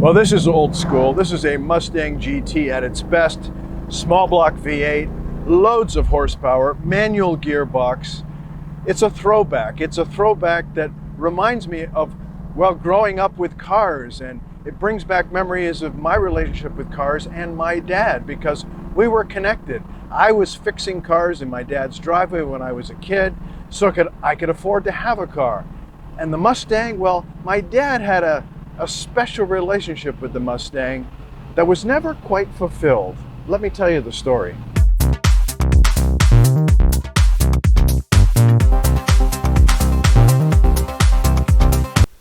Well, this is old school. This is a Mustang GT at its best. Small block V8, loads of horsepower, manual gearbox. It's a throwback. It's a throwback that reminds me of, well, growing up with cars, and it brings back memories of my relationship with cars and my dad, because we were connected. I was fixing cars in my dad's driveway when I was a kid, so I could afford to have a car. And the Mustang, well, my dad had a special relationship with the Mustang that was never quite fulfilled. Let me tell you the story.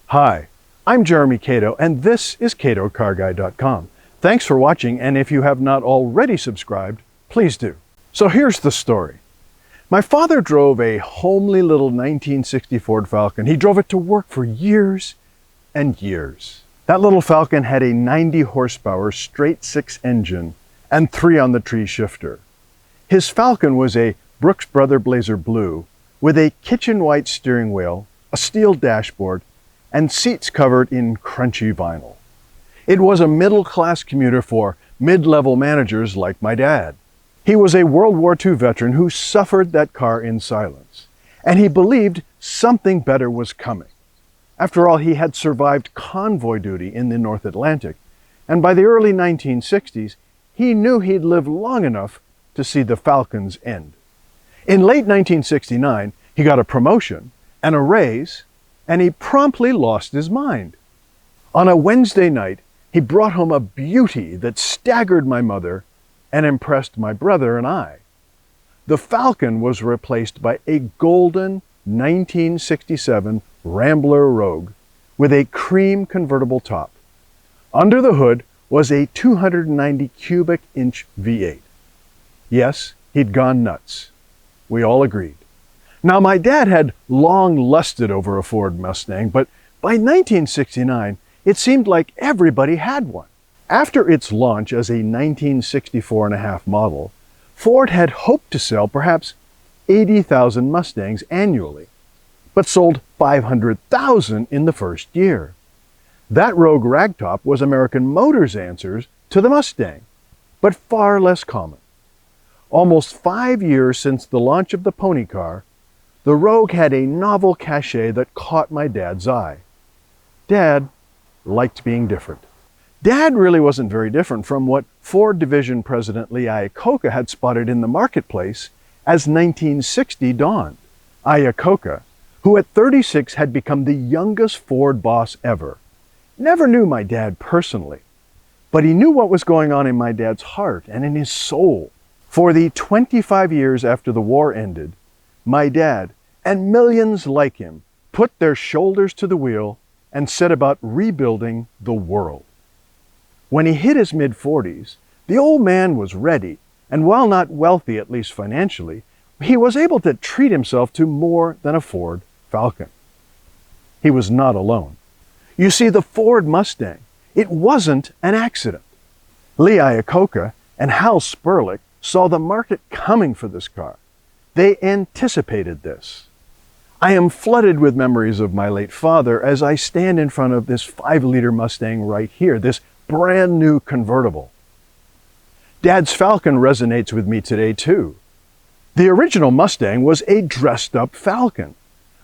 Hi, I'm Jeremy Cato, and this is CatoCarGuy.com. Thanks for watching, and if you have not already subscribed, please do. So here's the story. My father drove a homely little 1960 Ford Falcon. He drove it to work for years and years. That little Falcon had a 90 horsepower straight six engine and 3 on the tree shifter. His Falcon was a Brooks Brother Blazer Blue with a kitchen white steering wheel, a steel dashboard, and seats covered in crunchy vinyl. It was a middle-class commuter for mid-level managers like my dad. He was a World War II veteran who suffered that car in silence, and he believed something better was coming. After all, he had survived convoy duty in the North Atlantic, and by the early 1960s, he knew he'd lived long enough to see the Falcon's end. In late 1969, he got a promotion and a raise, and he promptly lost his mind. On a Wednesday night, he brought home a beauty that staggered my mother and impressed my brother and I. The Falcon was replaced by a golden 1967 Rambler Rogue with a cream convertible top. Under the hood was a 290 cubic inch V8. Yes, he'd gone nuts. We all agreed. Now, my dad had long lusted over a Ford Mustang, but by 1969, it seemed like everybody had one. After its launch as a 1964.5 model, Ford had hoped to sell perhaps 80,000 Mustangs annually, but sold 500,000 in the first year. That Rogue Ragtop was American Motors' answers to the Mustang, but far less common. Almost 5 years since the launch of the pony car, the Rogue had a novel cachet that caught my dad's eye. Dad liked being different. Dad really wasn't very different from what Ford Division President Lee Iacocca had spotted in the marketplace as 1960 dawned. Iacocca, who at 36 had become the youngest Ford boss ever, never knew my dad personally, but he knew what was going on in my dad's heart and in his soul. For the 25 years after the war ended, my dad and millions like him put their shoulders to the wheel and set about rebuilding the world. When he hit his mid-40s, the old man was ready, and while not wealthy, at least financially, he was able to treat himself to more than a Ford Falcon. He was not alone. You see, the Ford Mustang, it wasn't an accident. Lee Iacocca and Hal Sperlich saw the market coming for this car. They anticipated this. I am flooded with memories of my late father as I stand in front of this 5-liter Mustang right here, this brand new convertible. Dad's Falcon resonates with me today too. The original Mustang was a dressed up Falcon.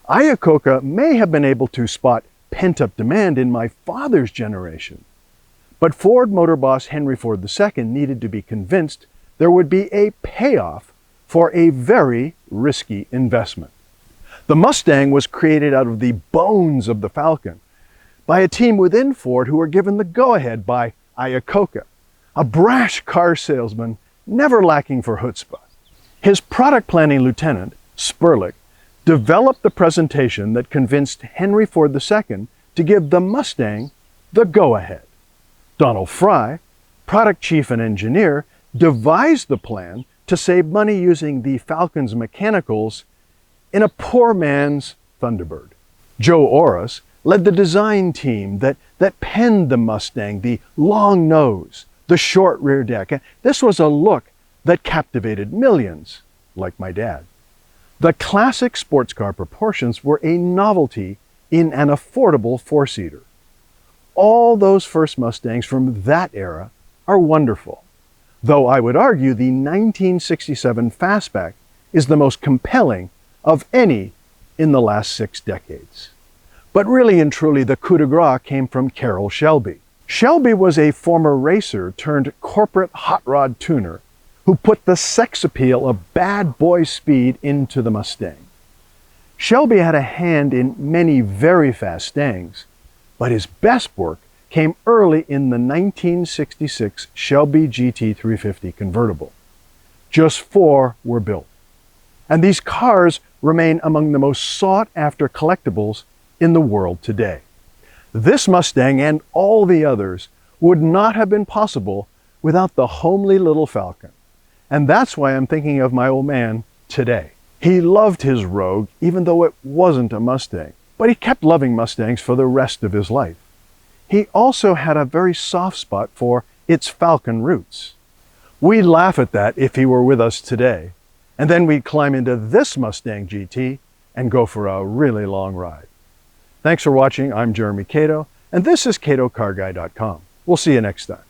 Iacocca may have been able to spot pent-up demand in my father's generation, but Ford motor boss Henry Ford II needed to be convinced there would be a payoff for a very risky investment. The Mustang was created out of the bones of the Falcon by a team within Ford who were given the go-ahead by Iacocca, a brash car salesman never lacking for chutzpah. His product planning lieutenant, Sperlich, developed the presentation that convinced Henry Ford II to give the Mustang the go-ahead. Donald Fry, product chief and engineer, devised the plan to save money using the Falcon's mechanicals in a poor man's Thunderbird. Joe Orris led the design team that penned the Mustang, the long nose, the short rear deck. This was a look that captivated millions, like my dad. The classic sports car proportions were a novelty in an affordable four-seater. all those first Mustangs from that era are wonderful, though I would argue the 1967 Fastback is the most compelling of any in the last 6 decades. But really and truly, the coup de grace came from Carroll Shelby. Shelby was a former racer turned corporate hot rod tuner who put the sex appeal of bad boy speed into the Mustang. Shelby had a hand in many very fast Stangs, but his best work came early in the 1966 Shelby GT 350 convertible. Just 4 were built, and these cars remain among the most sought-after collectibles in the world today. This Mustang and all the others would not have been possible without the homely little Falcon. And that's why I'm thinking of my old man today. He loved his Rogue even though it wasn't a Mustang, but he kept loving Mustangs for the rest of his life. He also had a very soft spot for its Falcon roots. We'd laugh at that if he were with us today, and then we'd climb into this Mustang GT and go for a really long ride. Thanks for watching. I'm Jeremy Cato, and this is CatoCarGuy.com. We'll see you next time.